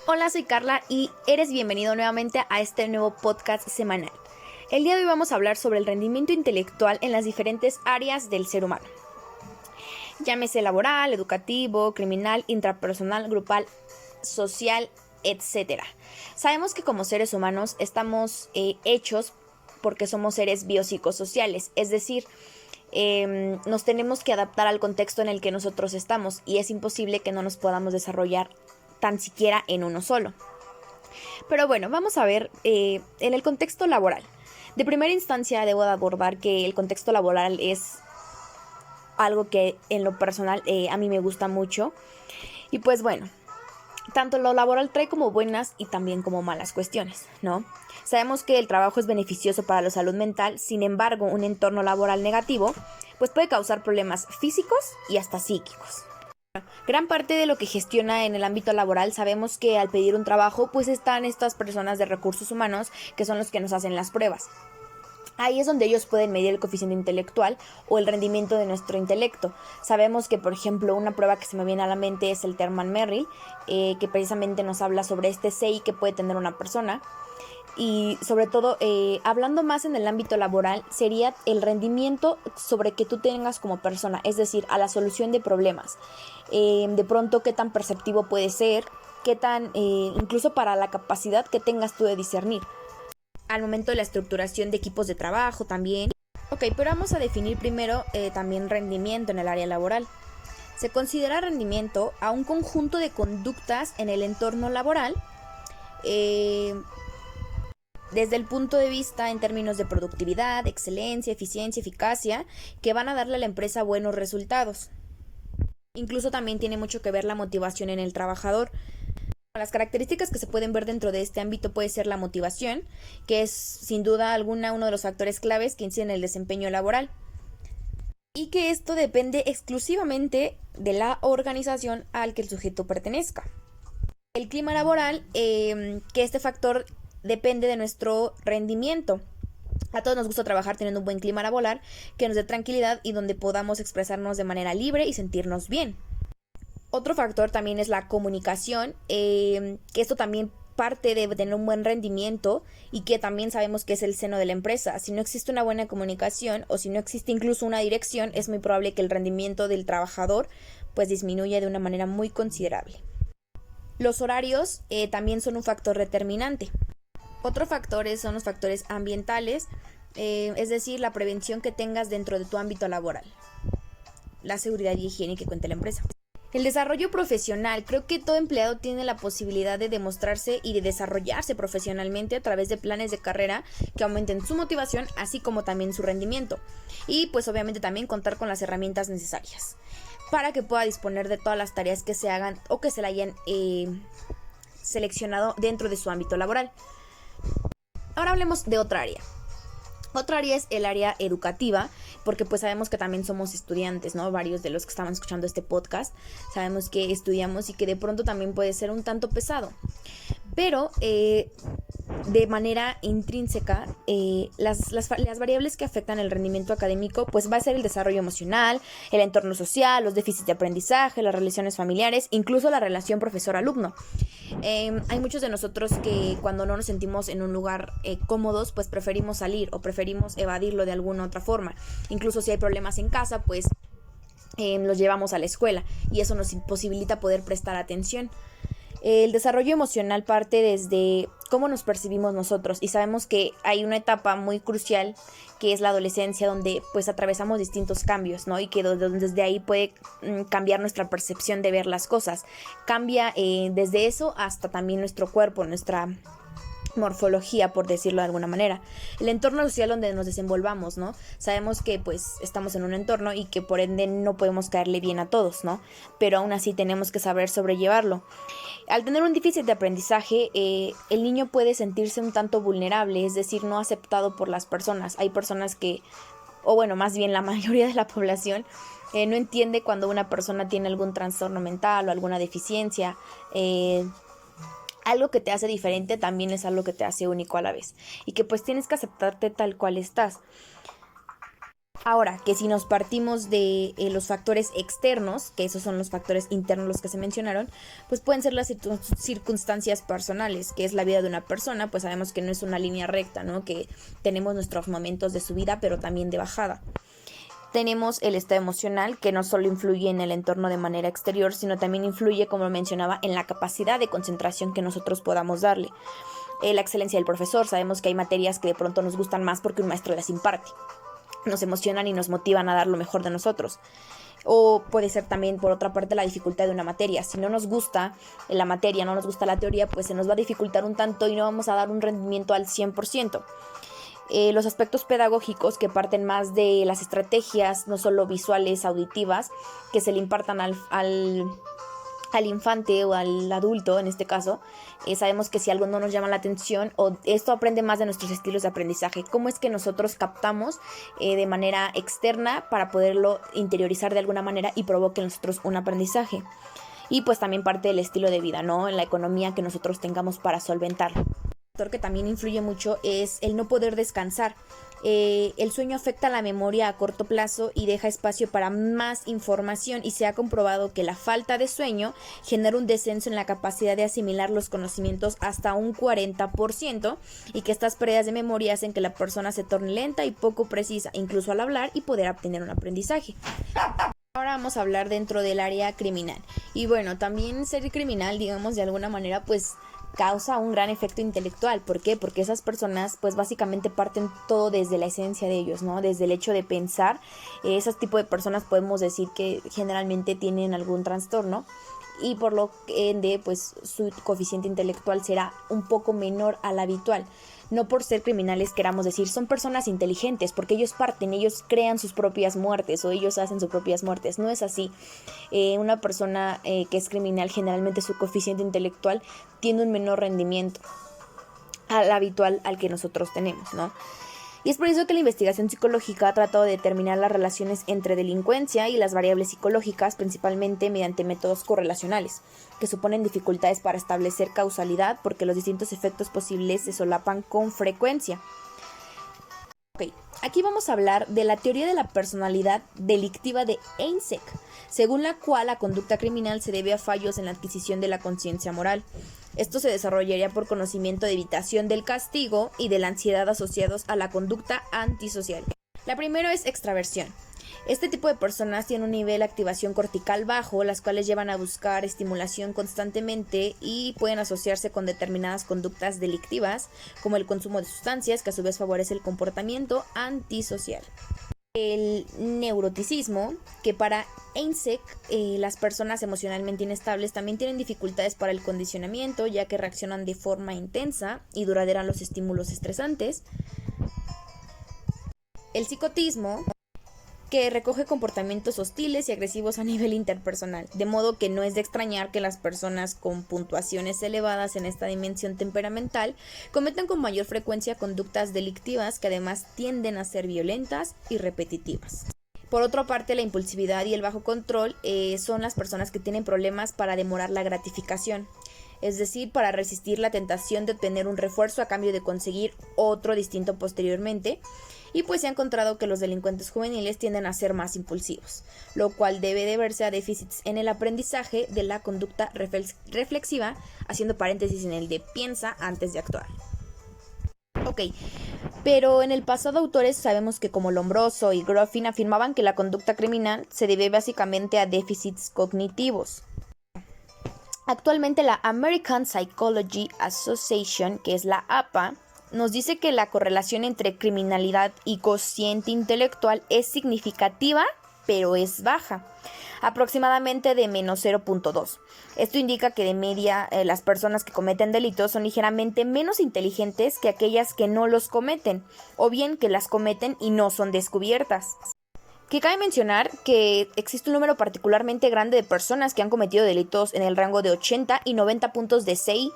Hola, soy Carla y eres bienvenido nuevamente a este nuevo podcast semanal. El día de hoy vamos a hablar sobre el rendimiento intelectual en las diferentes áreas del ser humano. Llámese laboral, educativo, criminal, intrapersonal, grupal, social, etc. Sabemos que como seres humanos estamos hechos porque somos seres biopsicosociales, es decir, nos tenemos que adaptar al contexto en el que nosotros estamos y es imposible que no nos podamos desarrollar tan siquiera en uno solo. Pero bueno, vamos a ver en el contexto laboral. De primera instancia debo de abordar que el contexto laboral es algo que en lo personal a mí me gusta mucho. Y pues bueno, tanto lo laboral trae como buenas y también como malas cuestiones, ¿no? Sabemos que el trabajo es beneficioso para la salud mental, sin embargo, un entorno laboral negativo pues puede causar problemas físicos y hasta psíquicos. Gran parte de lo que gestiona en el ámbito laboral sabemos que al pedir un trabajo pues están estas personas de recursos humanos que son los que nos hacen las pruebas. Ahí es donde ellos pueden medir el coeficiente intelectual o el rendimiento de nuestro intelecto. Sabemos que, por ejemplo, una prueba que se me viene a la mente es el Terman-Merrill, que precisamente nos habla sobre este CI que puede tener una persona. Y sobre todo, hablando más en el ámbito laboral, sería el rendimiento sobre que tú tengas como persona, es decir, a la solución de problemas. De pronto, qué tan perceptivo puede ser, qué tan, incluso para la capacidad que tengas tú de discernir. Al momento de la estructuración de equipos de trabajo también. Ok, pero vamos a definir primero también rendimiento en el área laboral. Se considera rendimiento a un conjunto de conductas en el entorno laboral desde el punto de vista en términos de productividad, excelencia, eficiencia, eficacia, que van a darle a la empresa buenos resultados. Incluso también tiene mucho que ver la motivación en el trabajador. Las características que se pueden ver dentro de este ámbito puede ser la motivación, que es sin duda alguna uno de los factores claves que inciden en el desempeño laboral. Y que esto depende exclusivamente de la organización al que el sujeto pertenezca. El clima laboral, que este factor depende de nuestro rendimiento. A todos nos gusta trabajar teniendo un buen clima laboral que nos dé tranquilidad y donde podamos expresarnos de manera libre y sentirnos bien. Otro factor también es la comunicación, que esto también parte de tener un buen rendimiento y que también sabemos que es el seno de la empresa. Si no existe una buena comunicación o si no existe incluso una dirección, es muy probable que el rendimiento del trabajador pues disminuya de una manera muy considerable. Los horarios también son un factor determinante. Otro factor son los factores ambientales, es decir, la prevención que tengas dentro de tu ámbito laboral, la seguridad y higiene que cuente la empresa. El desarrollo profesional. Creo que todo empleado tiene la posibilidad de demostrarse y de desarrollarse profesionalmente a través de planes de carrera que aumenten su motivación, así como también su rendimiento. Y pues obviamente también contar con las herramientas necesarias para que pueda disponer de todas las tareas que se hagan o que se le hayan seleccionado dentro de su ámbito laboral. Ahora hablemos de otra área. Otra área es el área educativa, porque pues sabemos que también somos estudiantes, ¿no? Varios de los que estaban escuchando este podcast sabemos que estudiamos y que de pronto también puede ser un tanto pesado. Pero de manera intrínseca, las variables que afectan el rendimiento académico, pues va a ser el desarrollo emocional, el entorno social, los déficits de aprendizaje, las relaciones familiares, incluso la relación profesor-alumno. Hay muchos de nosotros que cuando no nos sentimos en un lugar cómodos, pues preferimos salir o preferimos evadirlo de alguna otra forma. Incluso si hay problemas en casa, pues los llevamos a la escuela y eso nos imposibilita poder prestar atención. El desarrollo emocional parte desde cómo nos percibimos nosotros y sabemos que hay una etapa muy crucial que es la adolescencia donde pues atravesamos distintos cambios, ¿no? Y que desde ahí puede cambiar nuestra percepción de ver las cosas. Cambia desde eso hasta también nuestro cuerpo, nuestra morfología, por decirlo de alguna manera. El entorno social donde nos desenvolvamos, ¿no? Sabemos que pues estamos en un entorno y que por ende no podemos caerle bien a todos, ¿no? Pero aún así tenemos que saber sobrellevarlo. Al tener un déficit de aprendizaje, el niño puede sentirse un tanto vulnerable, es decir, no aceptado por las personas. Hay personas que, o bueno, más bien la mayoría de la población, no entiende cuando una persona tiene algún trastorno mental o alguna deficiencia. Algo que te hace diferente también es algo que te hace único a la vez. Y que pues tienes que aceptarte tal cual estás. Ahora, que si nos partimos de los factores externos, que esos son los factores internos los que se mencionaron, pues pueden ser las circunstancias personales, que es la vida de una persona, pues sabemos que no es una línea recta, ¿no? Que tenemos nuestros momentos de subida, pero también de bajada. Tenemos el estado emocional, que no solo influye en el entorno de manera exterior, sino también influye, como mencionaba, en la capacidad de concentración que nosotros podamos darle. La excelencia del profesor, sabemos que hay materias que de pronto nos gustan más porque un maestro las imparte. Nos emocionan y nos motivan a dar lo mejor de nosotros. O puede ser también, por otra parte, la dificultad de una materia. Si no nos gusta la materia, no nos gusta la teoría, pues se nos va a dificultar un tanto y no vamos a dar un rendimiento al 100%. Los aspectos pedagógicos, que parten más de las estrategias, no solo visuales, auditivas, que se le impartan al infante o al adulto en este caso. Sabemos que si algo no nos llama la atención, o esto aprende más de nuestros estilos de aprendizaje, cómo es que nosotros captamos de manera externa para poderlo interiorizar de alguna manera y provoque en nosotros un aprendizaje. Y pues también parte del estilo de vida, ¿no? En la economía que nosotros tengamos para solventarlo. Un factor que también influye mucho es el no poder descansar. El sueño afecta la memoria a corto plazo y deja espacio para más información, y se ha comprobado que la falta de sueño genera un descenso en la capacidad de asimilar los conocimientos hasta un 40%, y que estas pérdidas de memoria hacen que la persona se torne lenta y poco precisa, incluso al hablar, y poder obtener un aprendizaje. Ahora vamos a hablar dentro del área criminal. Y bueno, también ser criminal, digamos, de alguna manera, pues causa un gran efecto intelectual. ¿Por qué? Porque esas personas pues básicamente parten todo desde la esencia de ellos, ¿no? Desde el hecho de pensar. Esos tipos de personas podemos decir que generalmente tienen algún trastorno, y por lo ende pues su coeficiente intelectual será un poco menor al habitual. No por ser criminales queramos decir son personas inteligentes, porque ellos parten, ellos crean sus propias muertes o ellos hacen sus propias muertes. No es así. Una persona que es criminal, generalmente su coeficiente intelectual tiene un menor rendimiento al habitual al que nosotros tenemos, ¿no? Y es por eso que la investigación psicológica ha tratado de determinar las relaciones entre delincuencia y las variables psicológicas, principalmente mediante métodos correlacionales, que suponen dificultades para establecer causalidad porque los distintos efectos posibles se solapan con frecuencia. Aquí vamos a hablar de la teoría de la personalidad delictiva de Eysenck, según la cual la conducta criminal se debe a fallos en la adquisición de la conciencia moral. Esto se desarrollaría por conocimiento de evitación del castigo y de la ansiedad asociados a la conducta antisocial. La primera es extraversión. Este tipo de personas tienen un nivel de activación cortical bajo, las cuales llevan a buscar estimulación constantemente y pueden asociarse con determinadas conductas delictivas, como el consumo de sustancias, que a su vez favorece el comportamiento antisocial. El neuroticismo, que para Eysenck las personas emocionalmente inestables también tienen dificultades para el condicionamiento, ya que reaccionan de forma intensa y duradera a los estímulos estresantes. El psicotismo, que recoge comportamientos hostiles y agresivos a nivel interpersonal, de modo que no es de extrañar que las personas con puntuaciones elevadas en esta dimensión temperamental cometan con mayor frecuencia conductas delictivas que además tienden a ser violentas y repetitivas. Por otra parte, la impulsividad y el bajo control son las personas que tienen problemas para demorar la gratificación, es decir, para resistir la tentación de obtener un refuerzo a cambio de conseguir otro distinto posteriormente. Y pues se ha encontrado que los delincuentes juveniles tienden a ser más impulsivos, lo cual debe deberse a déficits en el aprendizaje de la conducta reflexiva, haciendo paréntesis en el de piensa antes de actuar. Pero en el pasado autores sabemos que como Lombroso y Groffin afirmaban que la conducta criminal se debe básicamente a déficits cognitivos. Actualmente la American Psychology Association, que es la APA, nos dice que la correlación entre criminalidad y cociente intelectual es significativa, pero es baja, aproximadamente de menos 0.2. Esto indica que de media las personas que cometen delitos son ligeramente menos inteligentes que aquellas que no los cometen, o bien que las cometen y no son descubiertas. Que cabe mencionar que existe un número particularmente grande de personas que han cometido delitos en el rango de 80 y 90 puntos de CI,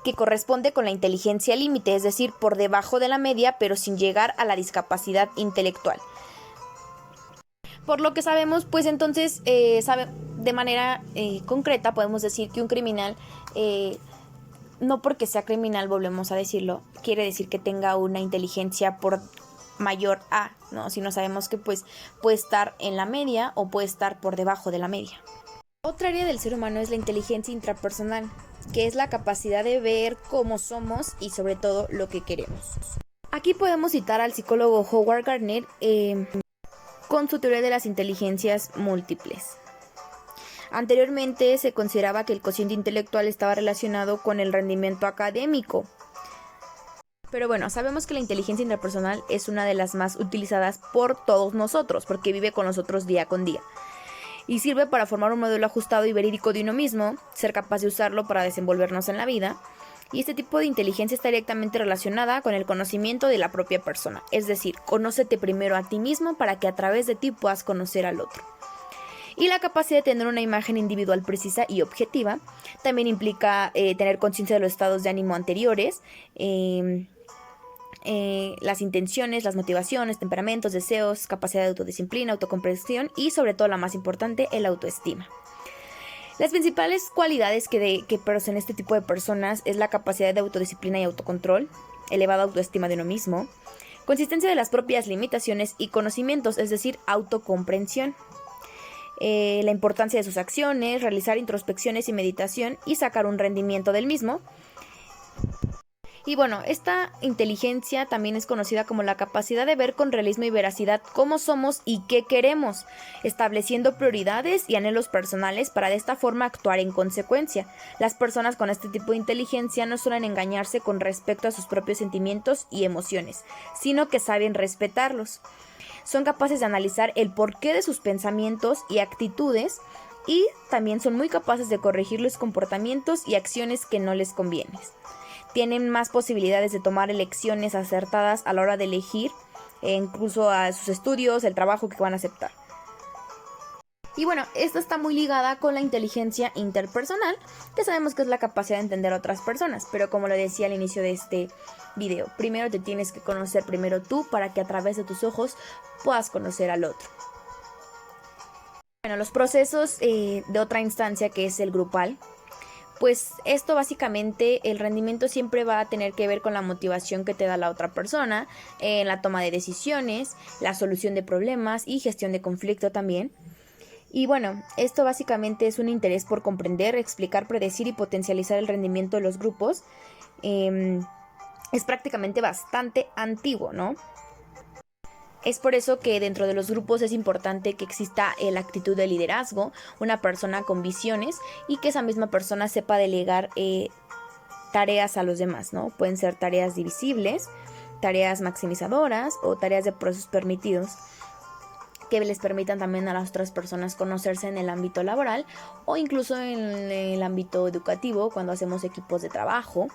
que corresponde con la inteligencia límite, es decir, por debajo de la media, pero sin llegar a la discapacidad intelectual. Por lo que sabemos, pues entonces, de manera concreta, podemos decir que un criminal, no porque sea criminal, volvemos a decirlo, quiere decir que tenga una inteligencia por mayor a, ¿no? Si no sabemos que pues puede estar en la media o puede estar por debajo de la media. Otra área del ser humano es la inteligencia intrapersonal, que es la capacidad de ver cómo somos y sobre todo lo que queremos. Aquí podemos citar al psicólogo Howard Gardner con su teoría de las inteligencias múltiples. Anteriormente se consideraba que el cociente intelectual estaba relacionado con el rendimiento académico. Pero bueno, sabemos que la inteligencia intrapersonal es una de las más utilizadas por todos nosotros, porque vive con nosotros día con día. Y sirve para formar un modelo ajustado y verídico de uno mismo, ser capaz de usarlo para desenvolvernos en la vida. Y este tipo de inteligencia está directamente relacionada con el conocimiento de la propia persona. Es decir, conócete primero a ti mismo para que a través de ti puedas conocer al otro. Y la capacidad de tener una imagen individual precisa y objetiva también implica tener conciencia de los estados de ánimo anteriores, las intenciones, las motivaciones, temperamentos, deseos, capacidad de autodisciplina, autocomprensión y sobre todo la más importante, el autoestima. Las principales cualidades que poseen este tipo de personas es la capacidad de autodisciplina y autocontrol, elevada autoestima de uno mismo, consistencia de las propias limitaciones y conocimientos, es decir, autocomprensión. La importancia de sus acciones, realizar introspecciones y meditación y sacar un rendimiento del mismo. Y bueno, esta inteligencia también es conocida como la capacidad de ver con realismo y veracidad cómo somos y qué queremos, estableciendo prioridades y anhelos personales para de esta forma actuar en consecuencia. Las personas con este tipo de inteligencia no suelen engañarse con respecto a sus propios sentimientos y emociones, sino que saben respetarlos. Son capaces de analizar el porqué de sus pensamientos y actitudes y también son muy capaces de corregir los comportamientos y acciones que no les convienen. Tienen más posibilidades de tomar elecciones acertadas a la hora de elegir, incluso a sus estudios, el trabajo que van a aceptar. Y bueno, esto está muy ligada con la inteligencia interpersonal, que sabemos que es la capacidad de entender a otras personas, pero como lo decía al inicio de este video, primero te tienes que conocer primero tú para que a través de tus ojos puedas conocer al otro. Bueno, los procesos de otra instancia que es el grupal, pues esto básicamente el rendimiento siempre va a tener que ver con la motivación que te da la otra persona, en la toma de decisiones, la solución de problemas y gestión de conflicto también. Y bueno, esto básicamente es un interés por comprender, explicar, predecir y potencializar el rendimiento de los grupos. Es prácticamente bastante antiguo, ¿no? Es por eso que dentro de los grupos es importante que exista la actitud de liderazgo, una persona con visiones y que esa misma persona sepa delegar tareas a los demás, ¿no? Pueden ser tareas divisibles, tareas maximizadoras o tareas de procesos permitidos, que les permitan también a las otras personas conocerse en el ámbito laboral o incluso en el ámbito educativo cuando hacemos equipos de trabajo.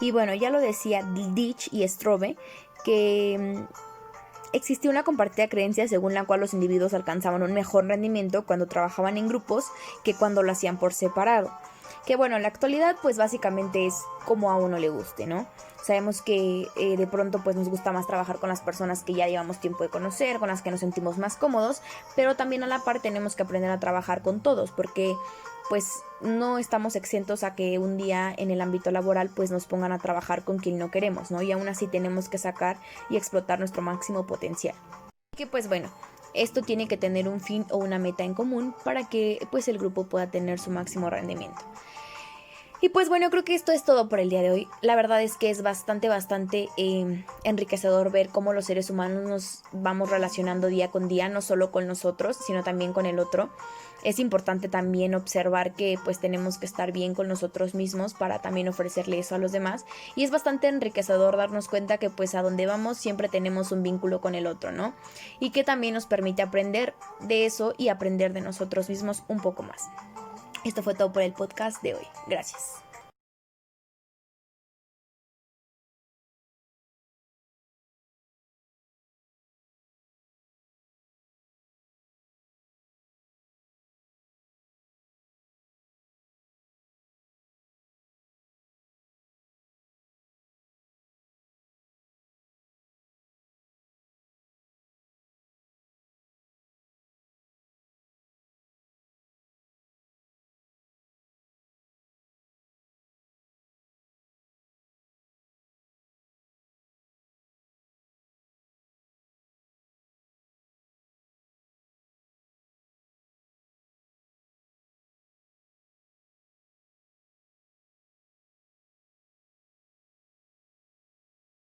Y bueno, ya lo decía Ditch y Strobe, que existía una compartida creencia según la cual los individuos alcanzaban un mejor rendimiento cuando trabajaban en grupos que cuando lo hacían por separado. Que bueno, en la actualidad pues básicamente es como a uno le guste, ¿no? Sabemos que de pronto pues nos gusta más trabajar con las personas que ya llevamos tiempo de conocer, con las que nos sentimos más cómodos, pero también a la par tenemos que aprender a trabajar con todos porque pues no estamos exentos a que un día en el ámbito laboral pues nos pongan a trabajar con quien no queremos, ¿no? Y aún así tenemos que sacar y explotar nuestro máximo potencial. Así que pues bueno, esto tiene que tener un fin o una meta en común para que pues el grupo pueda tener su máximo rendimiento. Y pues bueno, creo que esto es todo por el día de hoy. La verdad es que es bastante enriquecedor ver cómo los seres humanos nos vamos relacionando día con día, no solo con nosotros, sino también con el otro. Es importante también observar que pues tenemos que estar bien con nosotros mismos para también ofrecerle eso a los demás. Y es bastante enriquecedor darnos cuenta que pues a donde vamos siempre tenemos un vínculo con el otro, ¿no? Y que también nos permite aprender de eso y aprender de nosotros mismos un poco más. Esto fue todo por el podcast de hoy. Gracias.